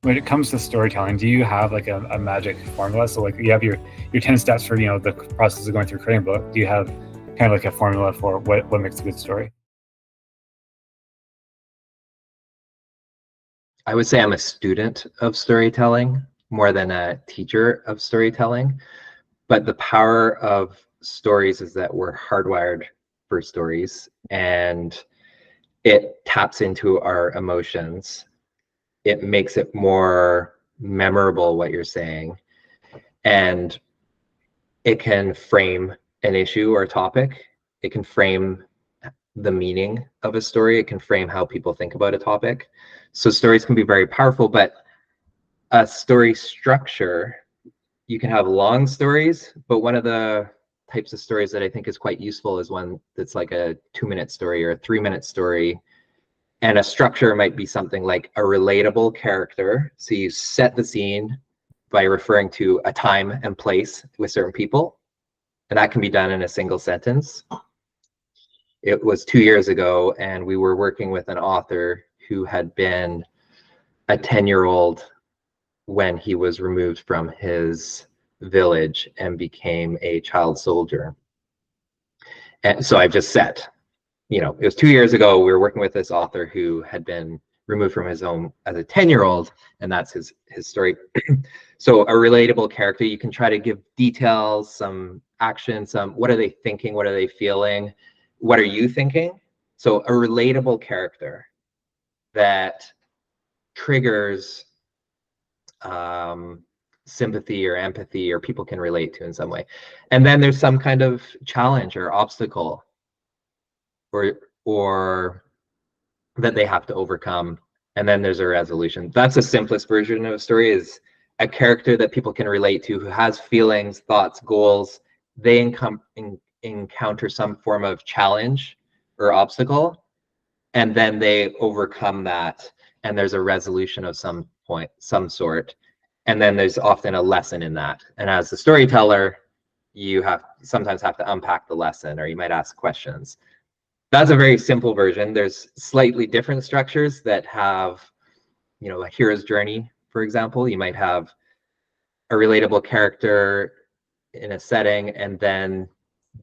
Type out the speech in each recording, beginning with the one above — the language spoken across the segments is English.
when it comes to storytelling, do you have like a magic formula? So like you have your 10 steps for, the process of going through creating a book. Do you have kind of like a formula for what makes a good story? I would say I'm a student of storytelling more than a teacher of storytelling, but the power of stories is that we're hardwired for stories, and it taps into our emotions. It makes it more memorable what you're saying, and it can frame an issue or a topic. It can frame the meaning of a story. It can frame how people think about a topic. So stories can be very powerful, but a story structure, you can have long stories, but one of the types of stories that I think is quite useful is one that's like a 2-minute story or a 3-minute story. And a structure might be something like a relatable character. So you set the scene by referring to a time and place with certain people. And that can be done in a single sentence. It was 2 years ago, and we were working with an author who had been a 10-year-old when he was removed from his village and became a child soldier. And so I've just set, it was 2 years ago, we were working with this author who had been removed from his home as a 10-year-old, and that's his story. So a relatable character, you can try to give details, some action, some what are they thinking, what are they feeling, what are you thinking? So a relatable character that triggers sympathy or empathy, or people can relate to in some way. And then there's some kind of challenge or obstacle or that they have to overcome, and then there's a resolution. That's the simplest version of a story, is a character that people can relate to, who has feelings, thoughts, goals. They encounter some form of challenge or obstacle, and then they overcome that, and there's a resolution of some sort, and then there's often a lesson in that. And as the storyteller, you sometimes have to unpack the lesson, or you might ask questions. That's a very simple version. There's slightly different structures that have, a hero's journey, for example. You might have a relatable character in a setting, and then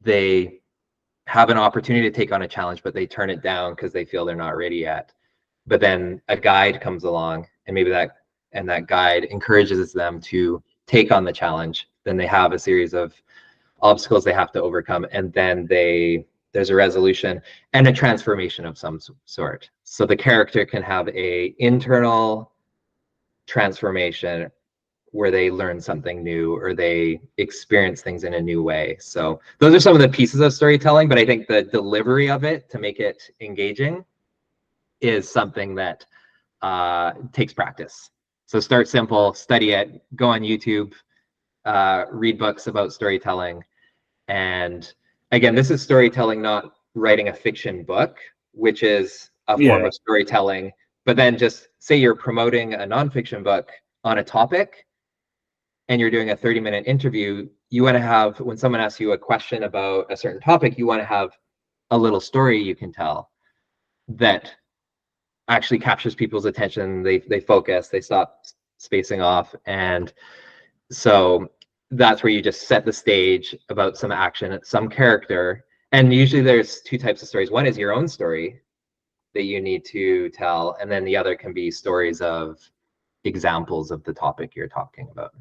they have an opportunity to take on a challenge, but they turn it down because they feel they're not ready yet. But then a guide comes along, and maybe that guide encourages them to take on the challenge. Then they have a series of obstacles they have to overcome, and then there's a resolution and a transformation of some sort. So the character can have a internal transformation where they learn something new, or they experience things in a new way. So those are some of the pieces of storytelling, but I think the delivery of it to make it engaging is something that takes practice. So start simple, study it, go on YouTube, read books about storytelling. And again, this is storytelling, not writing a fiction book, which is a form of storytelling. But then just say you're promoting a nonfiction book on a topic, and you're doing a 30-minute interview. You want to have, when someone asks you a question about a certain topic, you want to have a little story you can tell that actually captures people's attention. They focus, they stop spacing off. And so that's where you just set the stage about some action, some character. And usually there's two types of stories. One is your own story that you need to tell, and then the other can be stories of examples of the topic you're talking about.